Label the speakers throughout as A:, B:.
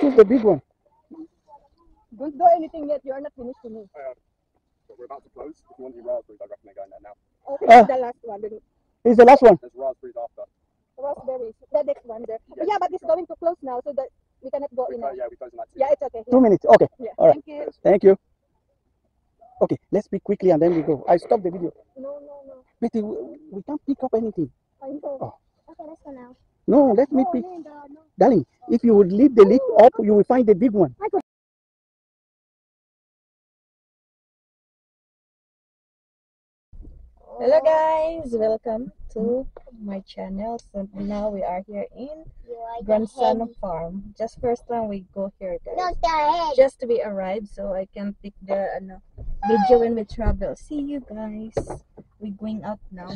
A: is the big one.
B: Don't do anything yet. You are not finished to me.
C: But we're about to close. If you want your raspberries, I reckon they're going there now.
B: Okay, the last one.
A: It's the last one.
C: There's raspberries after.
B: Raspberries. The next one there. Yeah, but it's going to close now, so that we cannot go in.
C: Yeah, we close in that 2
B: Yeah, it's okay.
A: 2 minutes. Okay.
B: Yeah.
A: All right.
B: Thank you.
A: Thank you. Okay, let's speak quickly and then we go. I stop the video.
B: No.
A: Betty, we can't pick up anything.
B: I know.
A: Oh.
B: Okay, let's go now.
A: No, let me pick.
B: Linda, no.
A: Darling, if you would leave the lid up, you will find the big one.
B: Hello guys, welcome to my channel. So now we are here in Grandson Farm. Just first time we go here, guys. Just to be arrived, so I can pick the video when we travel. See you guys. We're going out now.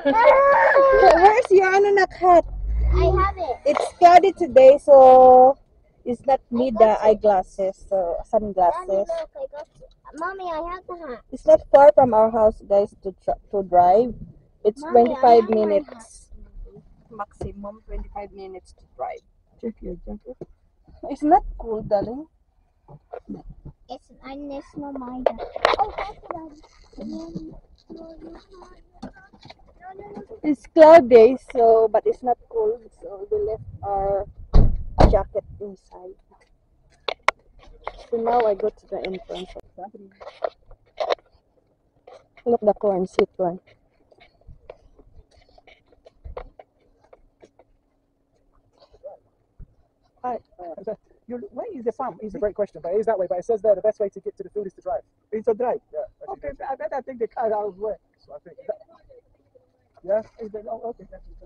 B: Where's your cat?
D: I have it.
B: It's cloudy today, so it's not need the eyeglasses, so sunglasses.
D: Mommy, look, I got it. Mommy, I have the hat.
B: It's not far from our house, guys, to drive. It's
D: Mommy,
B: 25
D: I have my
B: minutes. Maximum 25 minutes to drive.
A: Check your jacket.
B: It's not cool, darling.
D: It's not mine. Oh, thank you,
B: It's cloudy, so but it's not cold, so we left our jacket inside. So now I go to the entrance. Look, the corn, sweet corn.
A: Where is the farm? It's a great question, but it is that way. But it says there the best way to get to the field is to drive. It's a drive. Yeah. Okay, I better take the car out of where. So I think. Yeah. Okay.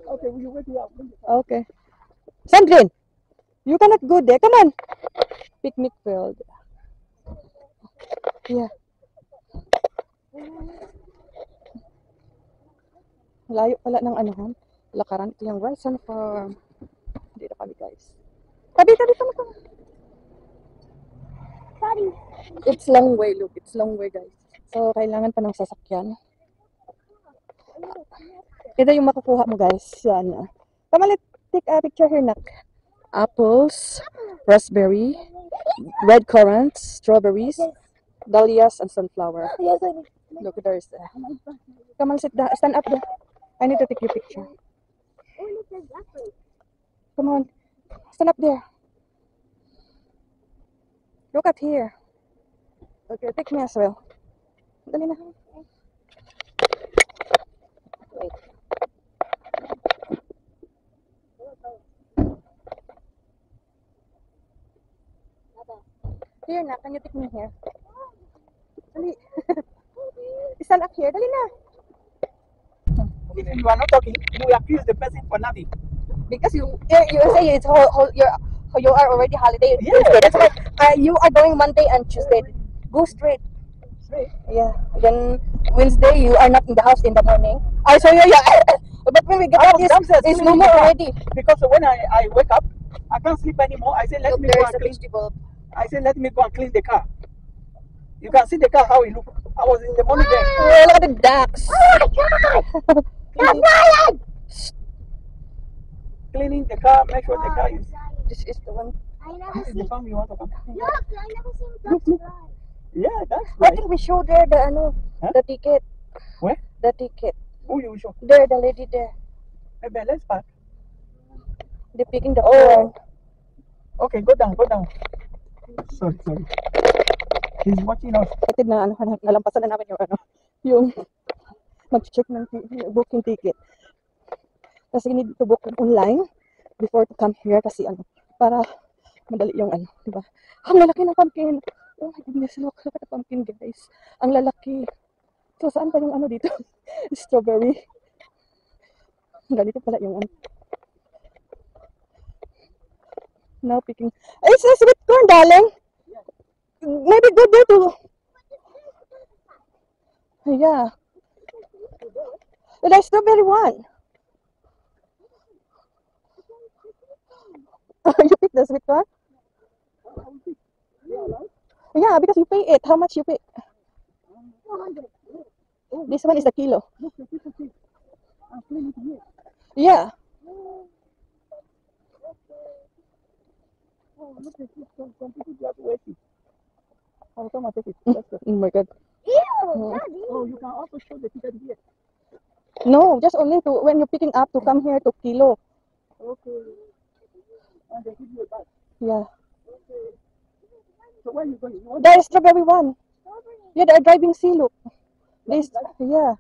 A: Okay. Will you wake me up?
B: Okay. Sandrine, you cannot go there. Come on. Picnic field. Yeah. Layo pala ng anahan. Lakaran. Ito yung Grandson Farm. Dito kami, guys. Tabi. It's long way, look. It's long way, guys. So, kailangan pa ng sasakyan. Ito yung makukuha mo, guys. Yan. Come on, let's take a picture here, nak. Apples, raspberry, red currants, strawberries, dahlias, and sunflower. Look, there's come on, sit down. Stand up there. I need to take your picture. Come on. Stand up there. Look at here. Okay, take me as well. Dali na. Wait. Here na, can you take me here? Dali. Stand up here. Dali na.
A: If you are not talking, you accuse the person for nothing.
B: Because you say it's you are already holiday.
A: Yeah.
B: Tuesday. That's why you are going Monday and Tuesday. Go straight.
A: Straight.
B: Yeah. Then Wednesday you are not in the house in the morning. So yeah. But when we get out, it's no more already.
A: Because when I wake up, I can't sleep anymore. I say let me go and clean.
B: vegetable.
A: I said let me go and clean the car. You can see the car how it look. I was in the morning there.
B: Oh, look at the ducks.
A: Cleaning the car, make sure the car is.
B: This is the one.
D: I never
A: This is the
D: seen.
A: farm you want to come.
D: Look, I never seen ducks fly.
A: Yeah, that's
B: I
A: right.
B: think we show there
A: Huh?
B: the ticket.
A: Where?
B: The ticket.
A: Who you show?
B: There, the lady there.
A: Maybe let's park.
B: They're picking the corn.
A: Okay, go down. Sorry. He's watching us.
B: Excited na nalampasan na namin yung mag-check ng booking ticket. Kasi need to book online before to come here kasi para madali yung diba? Ang lalaki ng pumpkin. Oh my goodness, look at the pumpkin, guys. Ang lalaki. So saan pa yung dito? Strawberry. Ganito pala yung Now picking. It's a sweet corn, darling. Maybe go there too. Yeah. There's strawberry one. You pick the sweet corn? Yeah, because you pay it. How much you pay? This one is a kilo. Yeah.
A: look at this. Some people graduate it. How come I take it? Let's go.
B: Oh my God.
D: Ew,
B: Oh.
D: Daddy.
A: Oh, you can also show the ticket here.
B: No, just only to when you're picking up to come here to Kilo.
A: Okay. And they give you a bag.
B: Yeah.
A: So where you going? You want
B: There is strawberry one.
D: Strawberry.
B: Yeah, they're driving sea look. This, yeah.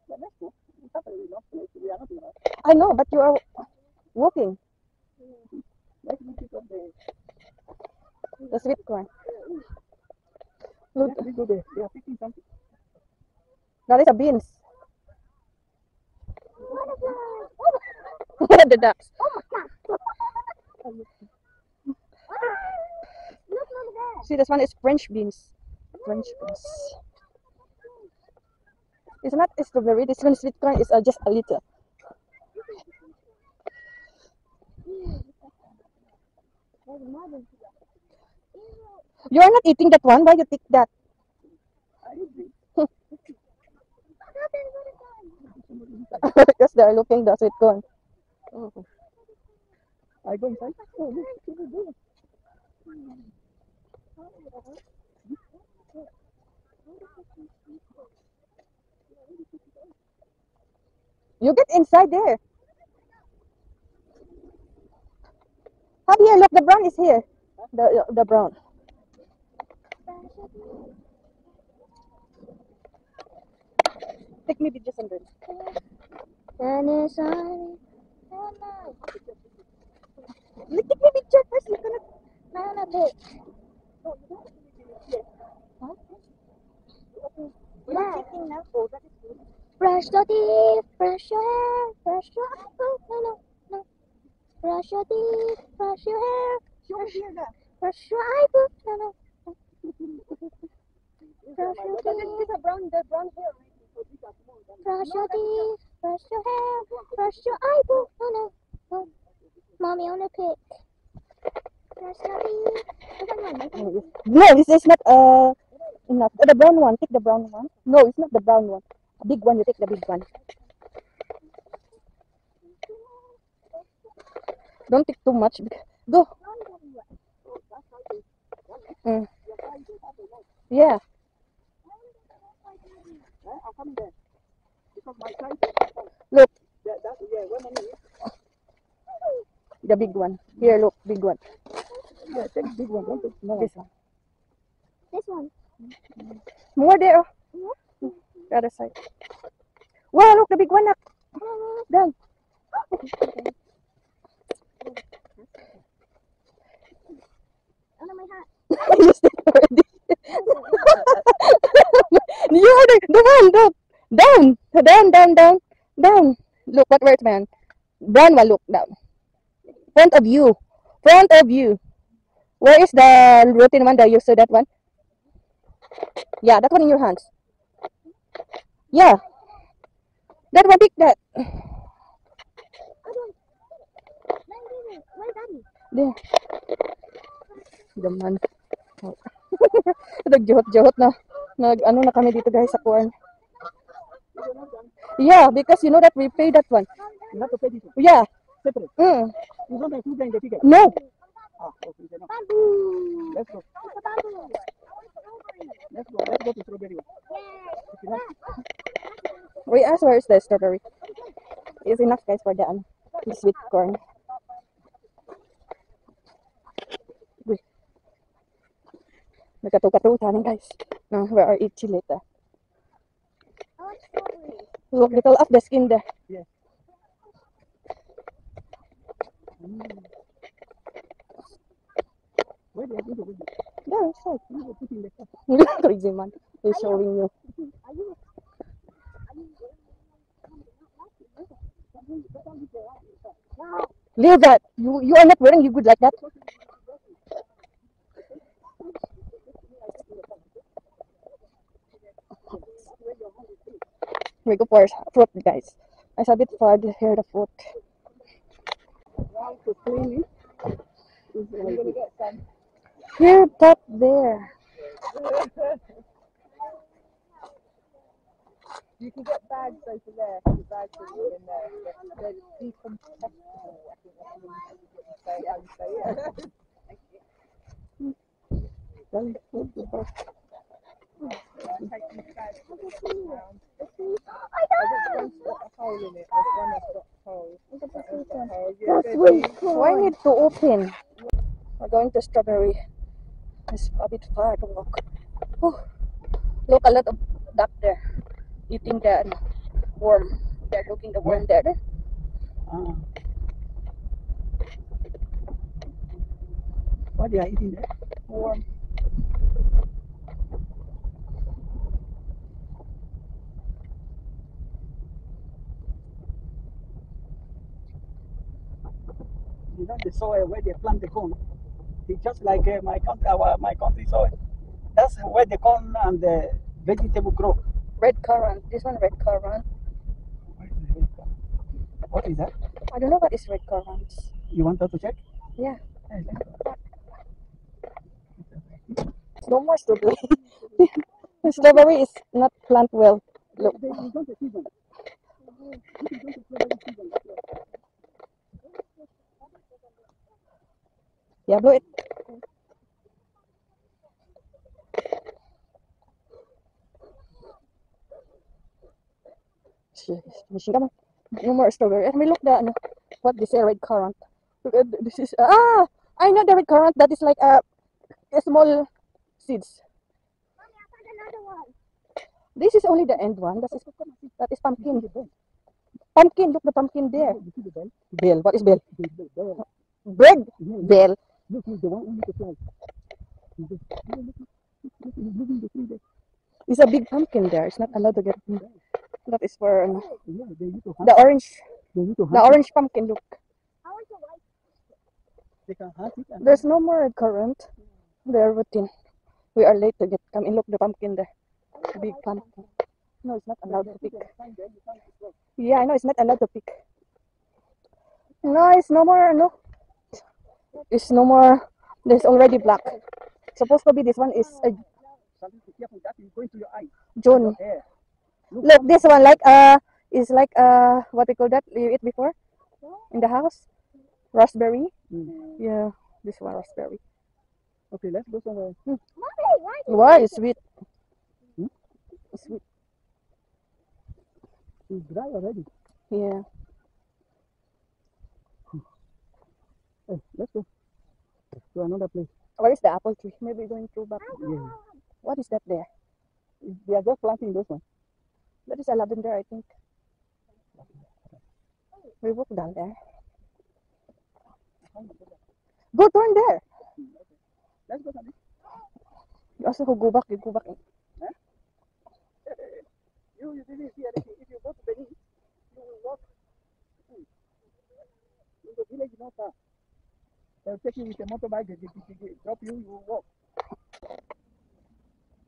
A: Yeah, let's go. We have a enough place. We are not enough.
B: I know, but you are walking.
A: Let's pick up
B: The sweet corn. Look,
A: let's go there. They are picking something.
B: that is a beans.
D: Butterfly.
B: The ducks.
D: Oh my God. Look over there.
B: See, this one is French beans. French beans. It's not strawberry. This one sweet corn is just a little.
D: There's mother.
B: You are not eating that one. Why you take that? Because they are looking the sweet corn.
A: Oh. I go inside. Oh, look.
B: You get inside there. Come here, look, the brown is here. The brown. Take me pictures and then. Take me picture first. You cannot.
D: Yeah. Brush your teeth, brush your hair, brush your eyebrows. No. Brush your teeth, brush your hair, brush your eyebrows. No. Brush your teeth,
B: The brown hair.
D: brush your teeth, brush your hair, brush your eyebrows. No. Mommy on the pick. Brush your teeth.
B: No, this is not enough. The brown one. Take the brown one. No, it's not the brown one. A big one. You take the big one. Don't take too much. Go. Mm. Yeah.
A: I'll come there. Because my size is
B: Look,
A: yeah, where money is.
B: the big one. Here, look, big one.
A: Yeah, take the big one, don't take small
B: This
A: one.
B: one.
D: This one.
B: More there. The other side. Wow, look, the big one. Down.
D: Under my hat.
B: You said already. You are the one. Look. Down. Look, where's man? Brown one, look, down. Front of you. Where is the routine one that you saw that one? Yeah, that one in your hands. Yeah. That one, pick that.
D: Where's Daddy?
B: There. Gaman. Nagjuhot-juhot na. Ano na kami dito guys sa corn. Yeah, because you know that we pay that one.
A: You have to pay this one.
B: Yeah.
A: Separate.
B: Mm.
A: You don't include the ticket.
B: No.
A: Ah, okay, then no.
D: Bamboo.
A: Let's go.
D: It's a bamboo.
A: Let's go to strawberry one. If you like.
B: We asked where is the strawberry. It's enough guys for the sweet corn. Uy. Nagkatu-katu tanin guys. No, we are eating later.
D: I want strawberry.
B: Look, little of the skin there.
A: Yes. Where do you go to it?
B: There, inside.
A: You will put in the cup.
B: Crazy man. He's showing you. Leave that. You are not wearing you good like that. We go for fruit guys. I saw a bit far to hear the fruit.
A: Now to clean it. Is I'm gonna get some.
B: Here, top there.
A: You can get bags over there. The bags are in there. They're decompressible. I think that's
D: The sweet
B: Why
D: corn.
B: need to open? We're going to strawberry. It's a bit far to walk. Oh, look, a lot of duck there eating the worm. They're looking the worm there.
A: What they are eating there?
B: Worm.
A: You know the soil where they plant the corn. It's just like my country soil. That's where the corn and the vegetable grow.
B: Red currant. This one red currant.
A: What is that?
B: I don't know what is red currant.
A: You want us to check?
B: Yeah.
A: Hey, let's go.
B: No more strawberry. The strawberry is not plant well. Look.
A: It's not the season.
B: Yeah, blow it. Finishing. Come on. No more strawberry. Let me look the ano, what this red currant. Look at this is I know the red currant that is like a small seeds.
D: Another one.
B: This is only the end one. That is pumpkin. Pumpkin. Look the pumpkin there.
A: You see the bell?
B: Bell. What is bell?
A: The bell.
B: Bread. Bell.
A: Look, the one only the fly. Look, he's moving the tree there.
B: It's a big pumpkin there. It's not allowed to get. That is for
A: Yeah, they need to hunt.
B: the orange.
A: They need to hunt.
B: The orange pumpkin. Look.
D: I want to like.
A: They can hunt it. And
B: There's no more red currant. They're routine. We are late to get come in. Look the pumpkin there. Big pumpkin. No, it's not allowed to pick. Yeah, I know it's not allowed to pick. No, it's no more. No, it's no more. There's already black. Supposed to be this one is
A: something to careful that is going to your eye.
B: June.
A: Hair.
B: Look, this one like is like what we call that you eat before in the house. Raspberry. Yeah, this one raspberry.
A: Okay, let's go somewhere.
D: Mommy,
B: Why is sweet? Sweet.
A: It's dry already.
B: Yeah.
A: Hey, let's go to another place.
B: Where is the apple tree? Maybe going through back.
A: Yeah.
B: What is that there?
A: They are just planting this one.
B: That is a lavender, I think. We walk down there. Go turn there.
A: Let's go somewhere.
B: You also go back. You go back.
A: You didn't see anything. If you go to Benin, you will walk. In the village, not far. They'll take you with a motorbike, they drop you, you will walk.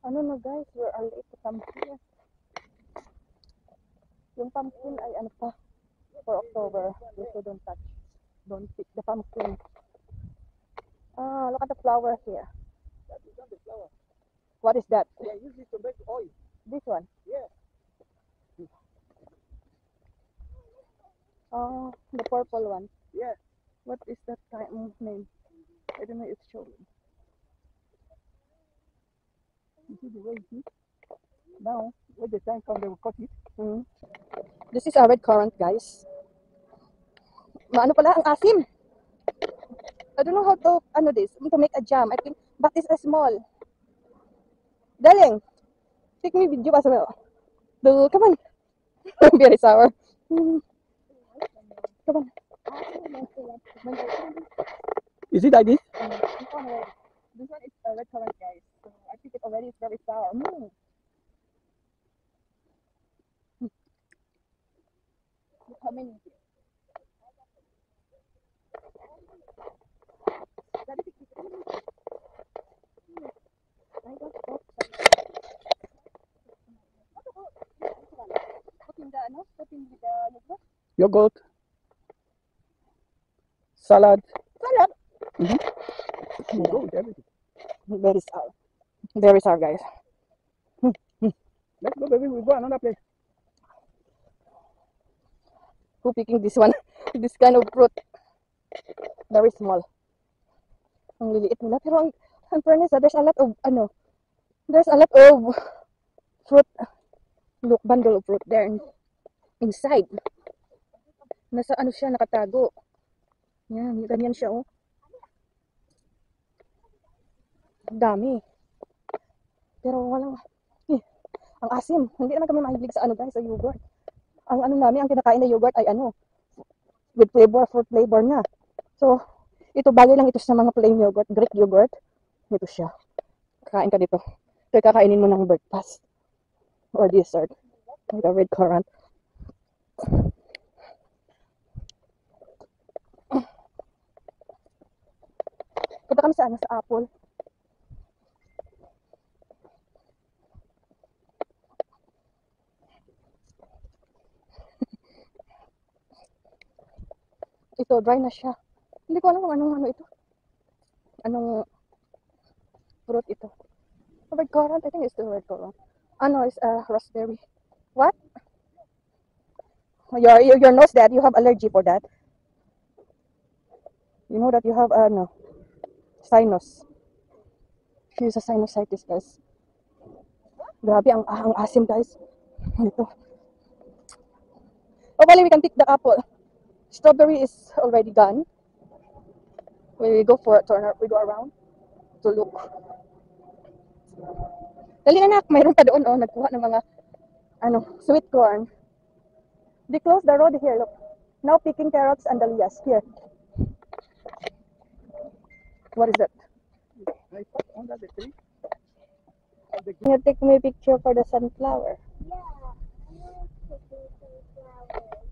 B: I don't know guys, we are late to come here. Yung pumpkin ay ano pa, for October. So don't touch. Don't pick the pumpkin. Ah, look at the flower here.
A: That is not the flower.
B: What is that?
A: They use it to make oil.
B: This one?
A: Yeah.
B: Oh, the purple one.
A: Yeah.
B: What is that name? I don't know if it's showing.
A: You see the way it is? Now, when the time comes, they will cut it.
B: This is a red currant, guys. Maano pala, ang asim. I don't know how to, to make a jam. I think, but it's a small. Darling, take me video as well. Come on. Very sour. Come on.
A: Is it like this?
B: This one is a red currant, guys. So I think it already is very sour. Look how many here.
A: Yogurt. Salad.
B: Salad.
A: You go with everything.
B: Very sour. Very sour, guys.
A: Let's go, baby. We'll go another place.
B: Who picking this one? This kind of fruit. Very small. Ang liliit nila. Pero ang fairness, there's a lot of, there's a lot of fruit. Look, bundle of fruit there inside. Nasa ano siya, nakatago. Yan, ganyan siya, oh. Ang dami. Pero walang, ang asim. Hindi naman kami mahilig sa ano guys, sa yogurt. Ang ano namin, ang kinakain na yogurt ay ano, with flavor, fruit flavor na. So, ito bagay lang ito sa mga plain yogurt, Greek yogurt. Ito siya. Kain ka dito. Ito kakainin mo ng breakfast or dessert. The red currant. Punta kami sa ano, sa apple. Ito, dry na siya. Hindi ko alam kung anong ano ito. Anong fruit ito. Red currant, I think it's the red currant. Ano is raspberry. What? Your nose that you have allergy for that. You know that you have sinus. She's a sinusitis, guys. Grabe ang asim, guys. Ito. Hopefully we can pick the apple. Strawberry is already gone. We go for a turn. We go around to look. Dali anak, mayroon pa doon nagkuha ng mga sweet corn. They closed the road here, look. Now picking carrots and dahlias here. What is that?
A: Under the tree.
B: You take me a picture for the sunflower.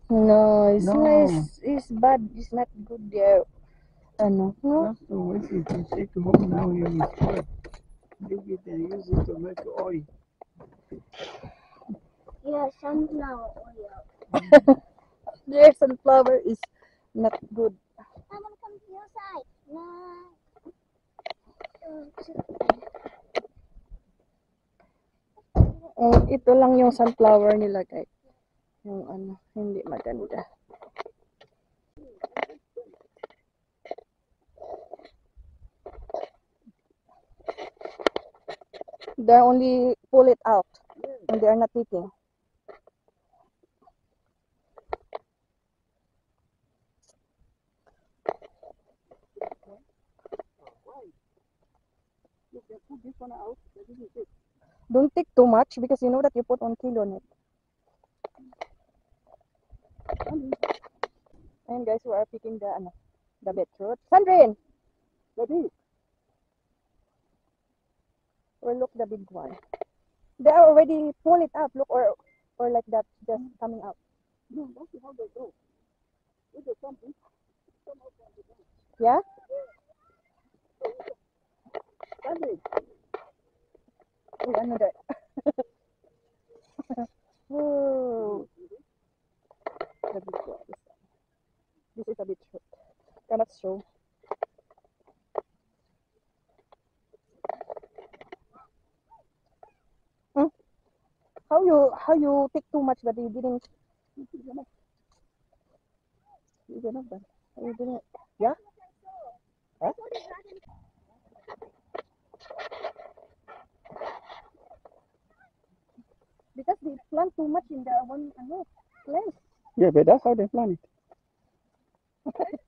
B: No, it's
A: No.
B: nice. It's bad. It's not good there. No?
A: That's the way you can take home now you will spoil. Dig it and use it to make oil.
D: Yeah, sunflower oil.
B: Their sunflower is not good.
D: I want to come to your side. Nah.
B: Ito lang yung sunflower nila, guys. Yung hindi maganda. They only pull it out and they are not eating.
A: Put this one out.
B: Don't take too much because you know that you put 1 kilo on it. And guys, we are picking the beetroot. Sandrine!
A: Ready?
B: Or look the big one. They are already pull it up, look, or like that, just coming out.
A: No, that's how they go. If there's something,
B: Yeah?
A: Sunday.
B: Oh, ano that? Whoa. The big one. This is a beetroot. Cannot show. How you take too much but you didn't? You didn't. You didn't. Yeah? Huh? Because they plant too much in the one place.
A: Yeah, but that's how they plant it.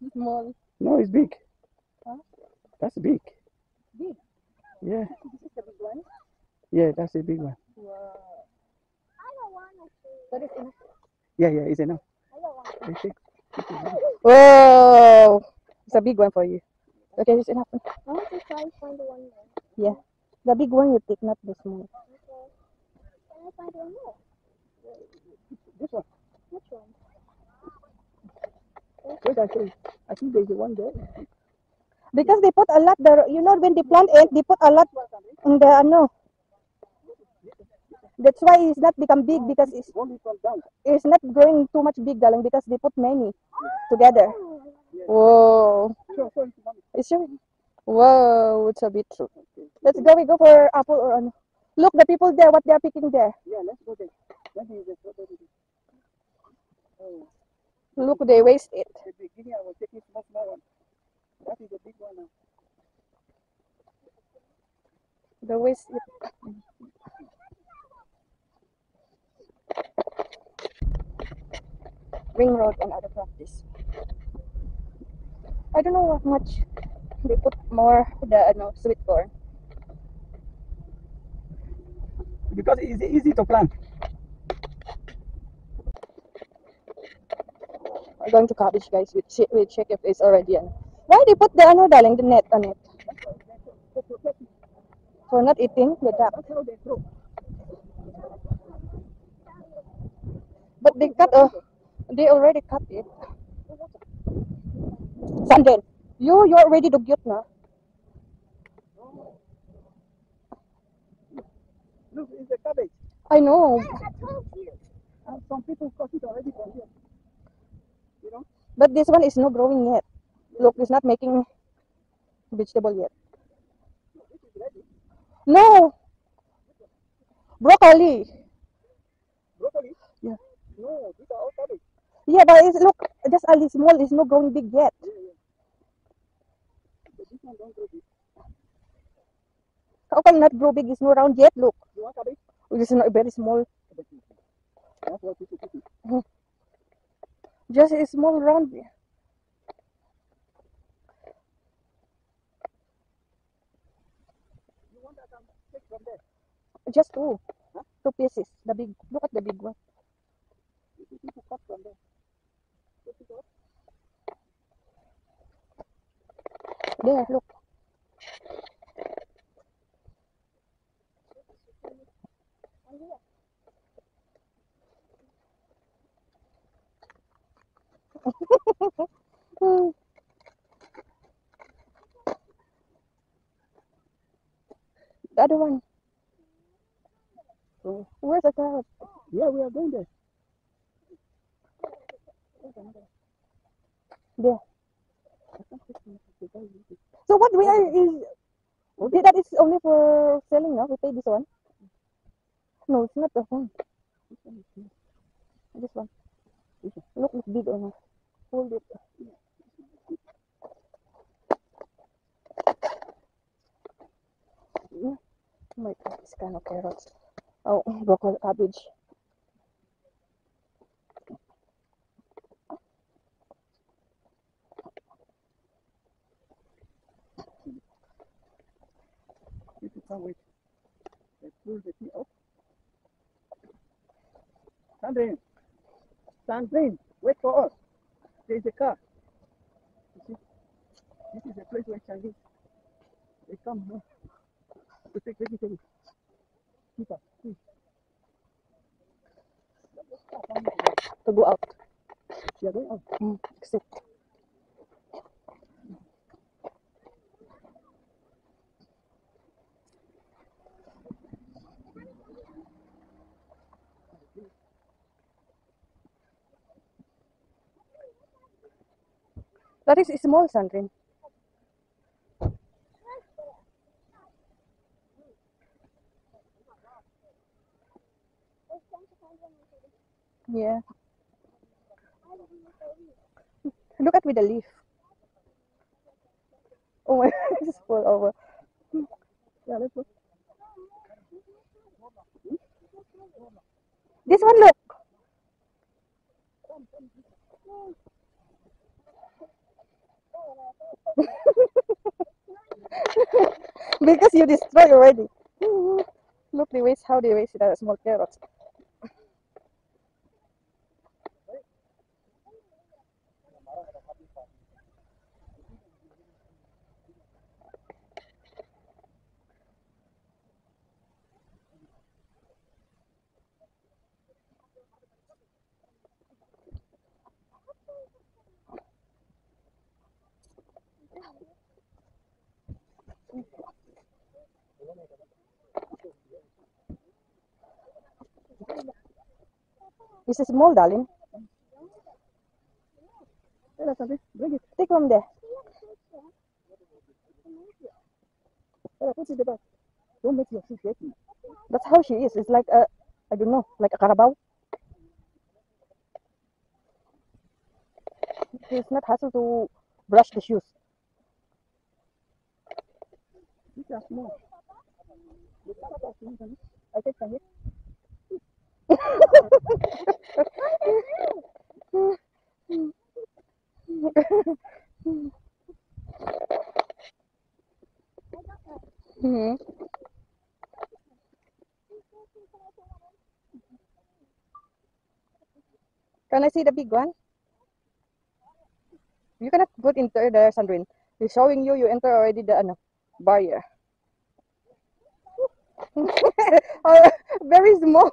B: It's small.
A: No, it's big.
B: Huh?
A: That's big.
B: Big?
A: Yeah.
B: This is the big one?
A: Yeah, that's a big one.
B: Wow.
D: I don't want to see.
B: That is enough.
A: Yeah, it's enough.
D: I don't want to.
A: I think.
B: Whoa! It's a big one for you. Okay, it's enough.
D: I want to try to find the one more.
B: Yeah. The big one you take, not the small.
D: Okay. Can I find one more?
A: This one.
D: Which one?
A: Wait, I think there's one there.
B: Because they put a lot there. You know when they plant it, they put a lot in the That's why it's not become big because
A: Only from down.
B: it's not growing too much big, darling, because they put many together. Whoa.
A: Sure,
B: It's sure. Whoa, it's a beetroot. Let's go. We go for apple or ano. Look, the people there, what they are picking there.
A: Yeah, let's go there. Maybe let's go there. Oh,
B: Look, they waste it.
A: the beginning I was taking small one. That is the big one now.
B: They waste it. Ring road and other property. this. I don't know how much they put more the sweet corn.
A: Because it's easy to plant.
B: We're going to cabbage, guys. We check if it's already Why they put the darling, the net on it? For not eating the duck.
A: That's how they grow.
B: But they already cut it. Sanden, you already dugyot na.
A: Look, it's a cabbage.
B: I know.
D: I told you.
A: Some people cut it already from here. You know?
B: But this one is not growing yet. Look, it's not making vegetable yet. No. Broccoli.
A: Broccoli?
B: Yeah.
A: No, these are all cabbage.
B: Yeah, but look, just a little small. It's not growing big yet.
A: But this one don't grow big.
B: How come not grow big? It's not round yet. Look,
A: You want cabbage?
B: it's not very small.
A: That's what people put it.
B: Just a small round.
A: You want that take from there?
B: Just two. Huh? 2 pieces. The big. Look at the big one.
A: People cut from there.
B: There, look. The other one.
A: So,
B: Where's the carrot?
A: yeah, we are going there.
B: There. So what we are is that is only for selling, no? We pay this one. No, it's not the one. This one. Look, it's big or not. Hold it. Yeah. Oh my God, this kind of carrots. Oh, broccoli, cabbage.
A: This is how we pull the tea up. Sandrine, Sandrine, wait for us. There is a car. You see, this is a place where Chinese they come here to take vegetables. Keep up, please.
B: To go out.
A: Yeah, going out.
B: Exit. That is small, Sandrine. Yeah. Look at with the leaf. Oh my God, it's full over.
A: Yeah, let's go.
B: This one, look. Because you destroy already. Look, they waste how they waste the small carrots. This is small, darling.
A: Yeah, Sandrine, bring it.
B: Take from there.
A: Yeah, put it in the bag. Don't make your shoes dirty.
B: That's how she is. It's like I don't know, like a carabao. It's not hassle to brush the shoes.
A: These are small. I take some here.
B: Mhm. Can I see the big one? You cannot put enter there, Sandrine. He's showing you enter already the ano, barrier. Oh, very small.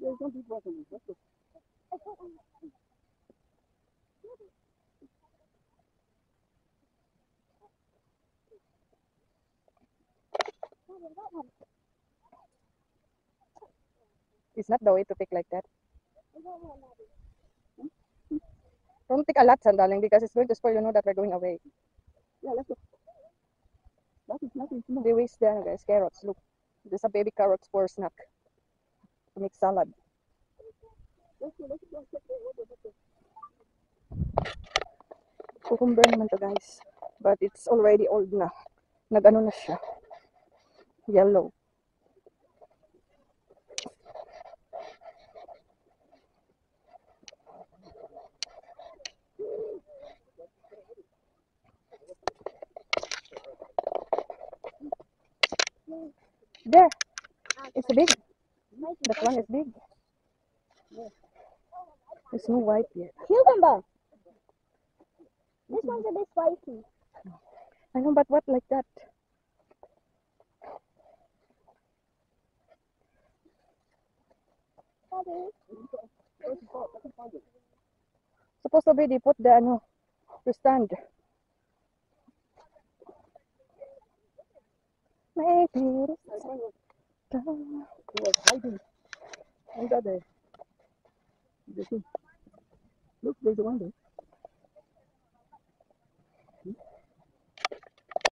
A: There's no big water. Let's go.
B: It's not the way to pick like that. Don't pick a lot, Sandaling, because it's going to spoil. You know that we're going away.
A: Yeah, let's go. Nothing small.
B: They waste the ano, guys, carrots. Look, there's a baby carrots for snack to make salad.
A: Let's go. Check the water.
B: Cucumber naman to, guys. But it's already old na. Nag-ano na siya. Yellow. There. It's big. That one is big. There's no white yet.
D: Cucumber. This one's a bit spicy.
B: I know, but what like that? Supposed to be they put the ano to stand. Maybe
A: He was hiding under the thing. Look, there's one there.